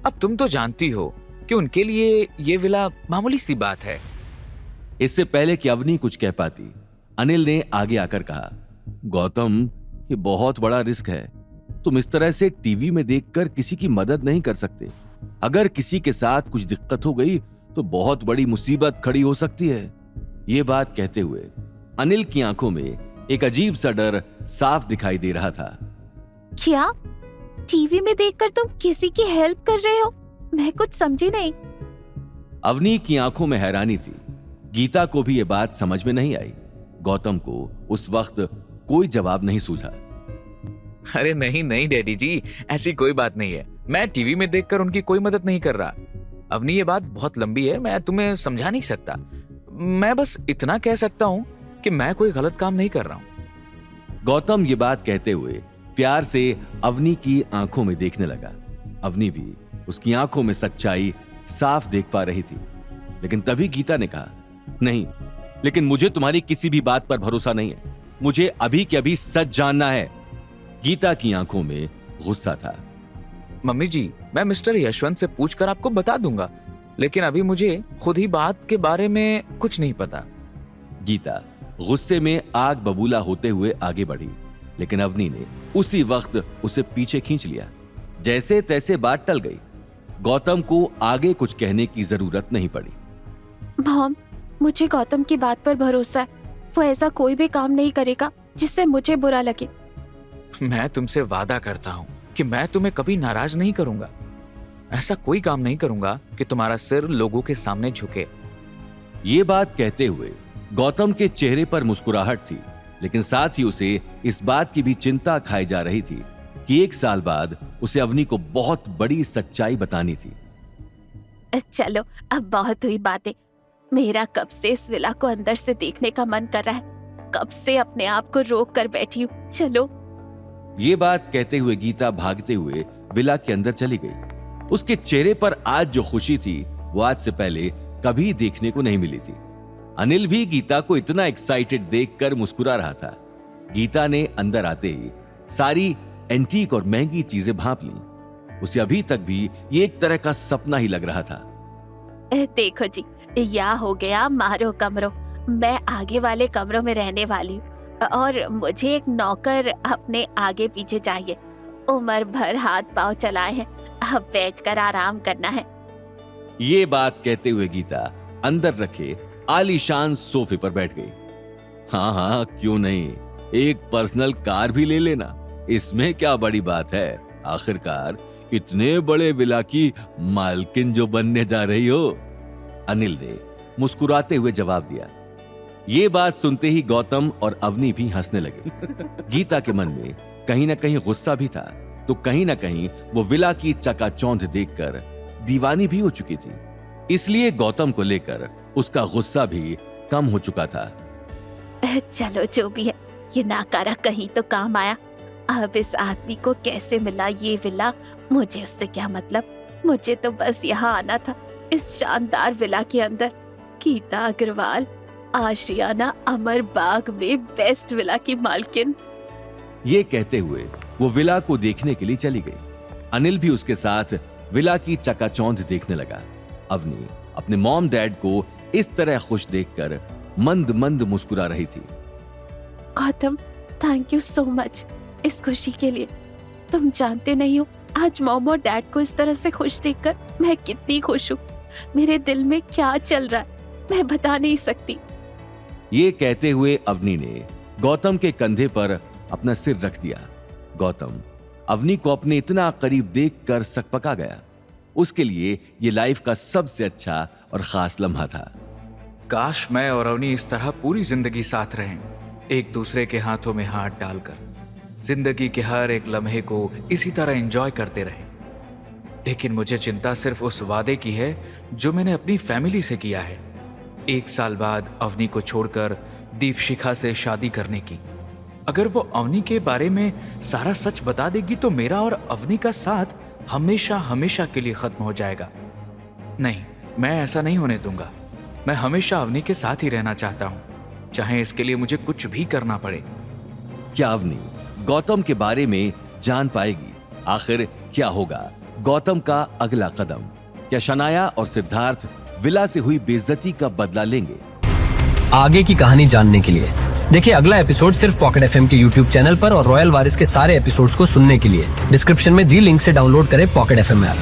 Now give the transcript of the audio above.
अब तुम तो जानती हो कि उनके लिए ये विला मामूली सी बात है। इससे पहले कि अवनी कुछ कह पाती, अनिल ने आगे आकर कहा, गौतम, ये बहुत बड़ा रिस्क है। तुम इस तरह से टीवी में देखकर किसी की मदद नहीं कर सकते। अगर किसी के साथ कुछ दिक्कत हो गई तो बहुत बड़ी मुसीबत खड़ी हो सकती है। ये बात कहते हुए अनिल की आंखों में एक अजीब सा डर साफ दिखाई दे रहा था। क्या टीवी में देखकर तुम किसी की हेल्प कर रहे हो? मैं कुछ समझी नहीं। अवनी की आंखों में हैरानी थी। गीता को भी ये बात समझ में नहीं आई। गौतम को उस वक्त कोई जवाब नहीं सूझा। अरे नहीं नहीं डैडी जी, ऐसी कोई बात नहीं है। मैं टीवी में देखकर उनकी कोई मदद नहीं कर रहा। अवनी, ये बात बहुत लंबी है, मैं तुम्हें समझा नहीं सकता। मैं बस इतना कह सकता हूँ कि मैं कोई गलत काम नहीं कर रहा हूँ। गौतम ये बात कहते हुए प्यार से अवनी की आंखों में देखने लगा। अवनी भी उसकी आंखों में सच्चाई साफ देख पा रही थी। लेकिन तभी गीता ने कहा, नहीं, लेकिन मुझे तुम्हारी किसी भी बात पर भरोसा नहीं है। मुझे अभी के अभी सच जानना है। गीता की आंखों में गुस्सा था। मम्मी जी, मैं मिस्टर यशवंत से पूछकर आपको बता दूंगा, लेकिन अभी मुझे खुद ही बात के बारे में कुछ नहीं पता। गीता गुस्से में आग बबूला होते हुए आगे बढ़ी, लेकिन अवनी ने उसी वक्त उसे पीछे खींच लिया। जैसे तैसे बात टल गई। गौतम को आगे कुछ कहने की जरूरत नहीं पड़ी। मॉम, मुझे गौतम की बात पर भरोसा है। वो ऐसा कोई भी काम नहीं करेगा जिससे मुझे बुरा लगे। मैं तुमसे वादा करता हूँ कि मैं तुम्हें कभी नाराज नहीं करूंगा। ऐसा कोई काम नहीं करूंगा कि तुम्हारा सिर लोगों के सामने झुके। ये बात कहते हुए गौतम के चेहरे पर मुस्कुराहट थी, लेकिन साथ ही उसे इस बात की भी चिंता खाई जा रही थी कि 1 साल बाद उसे अवनी को बहुत बड़ी सच्चाई बतानी थी। चलो, अब बहुत हुई बातें। मेरा कब से इस विला को अंदर से देखने का मन कर रहा है। कब से अपने आप को रोक कर बैठी हूँ। चलो। ये बात कहते हुए गीता भागते हुए विला के अंदर चली गई। उसके चेहरे पर आज जो खुशी थी वो आज से पहले कभी देखने को नहीं मिली थी। अनिल भी गीता को इतना एक्साइटेड देखकर मुस्कुरा रहा था। गीता ने अंदर आते ही सारी एंटीक और महंगी चीजें भांप ली। उसे अभी तक भी ये एक तरह का सपना ही लग रहा था। देखो जी, या हो गया मारो कमरो। मैं आगे वाले कमरों में रहने वाली हूँ और मुझे एक नौकर अपने आगे पीछे चाहिए। उम्र भर हाथ पांव चलाए हैं, अब बैठकर आराम करना है। ये बात कहते हुए गीता अंदर रखे आलीशान सोफे पर बैठ गई। हाँ हाँ, क्यों नहीं, एक पर्सनल कार भी ले लेना, इसमें क्या बड़ी बात है। आखिरकार इतने बड़े विला की मालकिन जो बनने जा रही हो। अनिल ने मुस्कुराते हुए जवाब दिया। ये बात सुनते ही गौतम और अवनी भी हंसने लगे। गीता के मन में कहीं ना कहीं गुस्सा भी था, तो कहीं ना कहीं वो विला की चकाचौंध देखकर दीवानी भी हो चुकी थी। इसलिए गौतम को लेकर उसका गुस्सा भी कम हो चुका था। चलो, जो भी है, ये नाकारा कहीं तो काम आया। अब इस आदमी को कैसे मिला ये विला, मुझे उससे क्या मतलब। मुझे तो बस यहाँ आना था, इस शानदार विला के अंदर। गीता अग्रवाल, आशियाना अमर बाग में बेस्ट विला की मालकिन। ये कहते हुए वो विला को देखने के लिए चली गई। अनिल भी उसके साथ विला की चकाचौंध देखने लगा। अवनी अपने मॉम डैड को इस तरह खुश देखकर मंद मंद मुस्कुरा रही थी। Gautam, thank you so much इस खुशी के लिए। तुम जानते नहीं हो, आज मॉम और डैड को इस तरह से खुश देखकर मैं कितनी खुश हूँ। मेरे दिल में क्या चल रहा है मैं बता नहीं सकती। ये कहते हुए अवनी ने गौतम के कंधे पर अपना सिर रख दिया। गौतम अवनी को अपने इतना करीब देखकर सकपका गया। उसके लिए ये लाइफ का सबसे अच्छा और खास लम्हा था। काश मैं और अवनी इस तरह पूरी जिंदगी साथ रहें, एक दूसरे के हाथों में हाथ डालकर जिंदगी के हर एक लम्हे को इसी तरह एंजॉय करते रहें। लेकिन मुझे चिंता सिर्फ उस वादे की है जो मैंने अपनी फैमिली से किया है, 1 साल बाद अवनी को छोड़कर दीपशिखा से शादी करने की। अगर वो अवनी के बारे में सारा सच बता देगी तो मेरा और अवनी का साथ हमेशा हमेशा के लिए खत्म हो जाएगा। नहीं, मैं ऐसा नहीं होने दूंगा। मैं हमेशा अवनी के साथ ही रहना चाहता हूँ, चाहे इसके लिए मुझे कुछ भी करना पड़े। क्या अवनी गौतम के बारे में जान पाएगी? आखिर क्या होगा? गौतम का अगला कदम, क्या शनाया और सिद्धार्थ विला से हुई बेइज्जती का बदला लेंगे? आगे की कहानी जानने के लिए देखिए अगला एपिसोड सिर्फ पॉकेट एफएम के यूट्यूब चैनल पर और रॉयल वारिस के सारे एपिसोड्स को सुनने के लिए डिस्क्रिप्शन में दी लिंक से डाउनलोड करें पॉकेट एफएम ऐप।